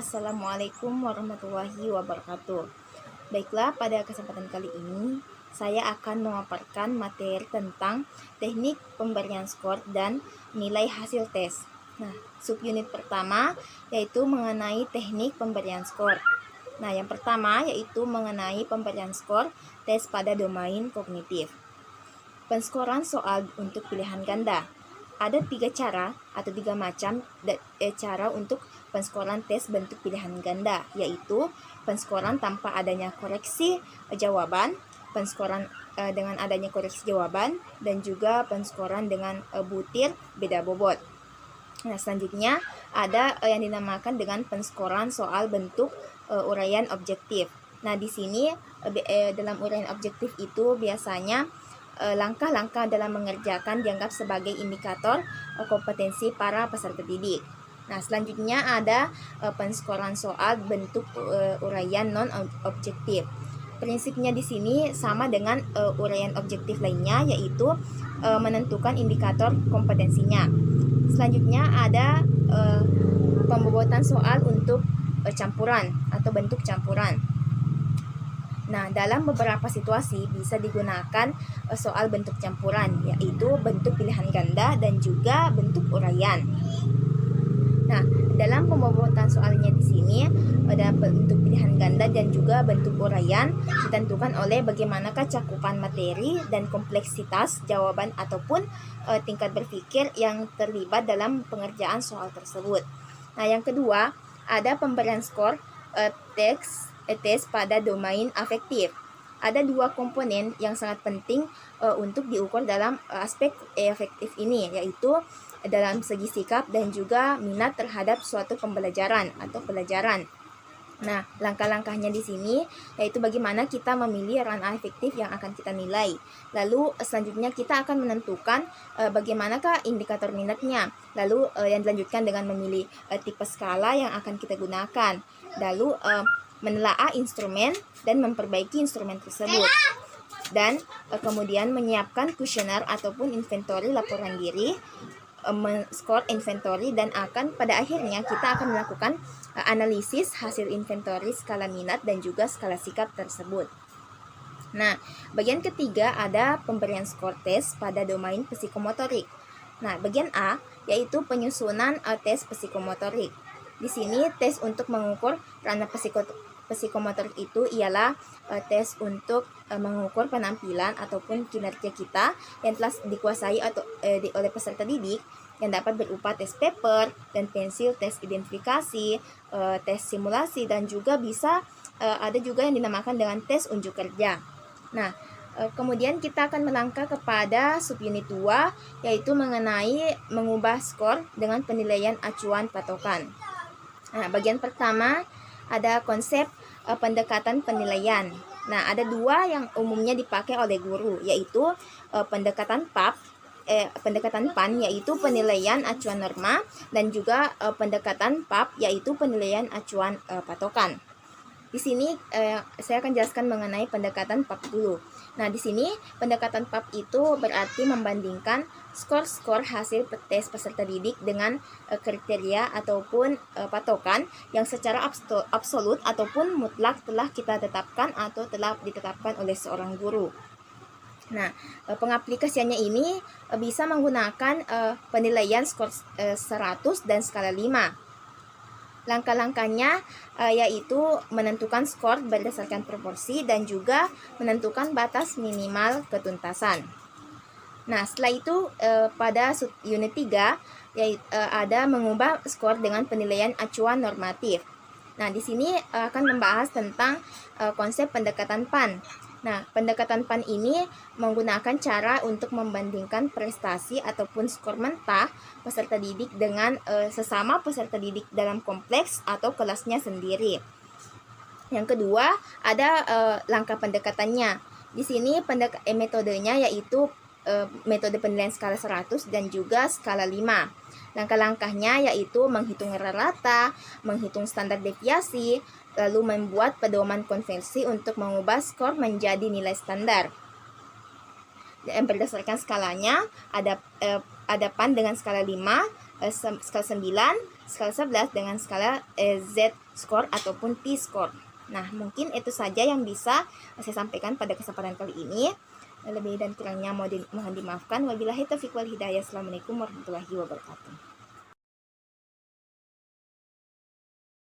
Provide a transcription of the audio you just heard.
Assalamualaikum warahmatullahi wabarakatuh. Baiklah, pada kesempatan kali ini saya akan memaparkan materi tentang teknik pemberian skor dan nilai hasil tes. Nah, subunit pertama yaitu mengenai teknik pemberian skor. Nah, yang pertama yaitu mengenai pemberian skor tes pada domain kognitif. Penskoran soal untuk pilihan ganda. Ada 3 cara atau 3 macam cara untuk penskoran tes bentuk pilihan ganda, yaitu penskoran tanpa adanya koreksi jawaban, penskoran dengan adanya koreksi jawaban, dan juga penskoran dengan butir beda bobot. Nah, selanjutnya ada yang dinamakan dengan penskoran soal bentuk uraian objektif. Nah, di sini dalam uraian objektif itu biasanya langkah-langkah dalam mengerjakan dianggap sebagai indikator kompetensi para peserta didik. Nah, selanjutnya ada penskoran soal bentuk uraian non-objektif. Prinsipnya di sini sama dengan uraian objektif lainnya, yaitu menentukan indikator kompetensinya. Selanjutnya ada pembobotan soal untuk campuran atau bentuk campuran. Nah, dalam beberapa situasi bisa digunakan soal bentuk campuran, yaitu bentuk pilihan ganda dan juga bentuk uraian. Nah, dalam pembobotan soalnya di sini ada bentuk pilihan ganda dan juga bentuk uraian ditentukan oleh bagaimanakah cakupan materi dan kompleksitas jawaban ataupun tingkat berpikir yang terlibat dalam pengerjaan soal tersebut. Nah, yang kedua ada pemberian skor tes pada domain afektif. Ada 2 komponen yang sangat penting untuk diukur dalam aspek afektif ini, yaitu dalam segi sikap dan juga minat terhadap suatu pembelajaran atau pelajaran. Nah, langkah-langkahnya di sini yaitu bagaimana kita memilih ranah afektif yang akan kita nilai. Lalu selanjutnya kita akan menentukan bagaimanakah indikator minatnya. Lalu yang dilanjutkan dengan memilih tipe skala yang akan kita gunakan. Lalu menelaah instrumen dan memperbaiki instrumen tersebut. Dan kemudian menyiapkan kuesioner ataupun inventory laporan diri, skor inventory, dan pada akhirnya kita akan melakukan analisis hasil inventory skala minat dan juga skala sikap tersebut. Nah, bagian ketiga ada pemberian skor tes pada domain psikomotorik. Nah, bagian A yaitu penyusunan tes psikomotorik. Di sini tes untuk mengukur ranah psikomotorik itu ialah tes untuk mengukur penampilan ataupun kinerja kita yang telah dikuasai oleh peserta didik, yang dapat berupa tes paper dan pensil, tes identifikasi, tes simulasi, dan juga bisa ada juga yang dinamakan dengan tes unjuk kerja. Nah, kemudian kita akan melangkah kepada subunit 2 yaitu mengenai mengubah skor dengan penilaian acuan patokan. Nah, bagian pertama ada konsep pendekatan penilaian. Nah, ada 2 yang umumnya dipakai oleh guru, yaitu pendekatan PAN yaitu penilaian acuan norma, dan juga pendekatan PAP yaitu penilaian acuan patokan. Di sini saya akan jelaskan mengenai pendekatan PAP dulu. Nah, di sini pendekatan PAP itu berarti membandingkan skor-skor hasil tes peserta didik dengan kriteria ataupun patokan yang secara absolut ataupun mutlak telah kita tetapkan atau telah ditetapkan oleh seorang guru. Nah, pengaplikasiannya ini bisa menggunakan penilaian skor 100 dan skala 5. Langkah-langkahnya yaitu menentukan skor berdasarkan proporsi dan juga menentukan batas minimal ketuntasan. Nah, setelah itu pada unit 3 ada mengubah skor dengan penilaian acuan normatif. Nah, di sini akan membahas tentang konsep pendekatan PAN. Nah, pendekatan PAN ini menggunakan cara untuk membandingkan prestasi ataupun skor mentah peserta didik dengan sesama peserta didik dalam kompleks atau kelasnya sendiri. Yang kedua, ada langkah pendekatannya. Di sini metodenya yaitu metode penilaian skala 100 dan juga skala 5. Langkah-langkahnya yaitu menghitung rata, menghitung standar deviasi, lalu membuat pedoman konversi untuk mengubah skor menjadi nilai standar. Dan berdasarkan skalanya ada PAN dengan skala 5, skala 9, skala 11 dengan skala Z skor ataupun T-score. Nah, mungkin itu saja yang bisa saya sampaikan pada kesempatan kali ini. Lebih dan kurangnya mohon dimaafkan. Wabillahi taufiq wal hidayah. Assalamualaikum warahmatullahi wabarakatuh.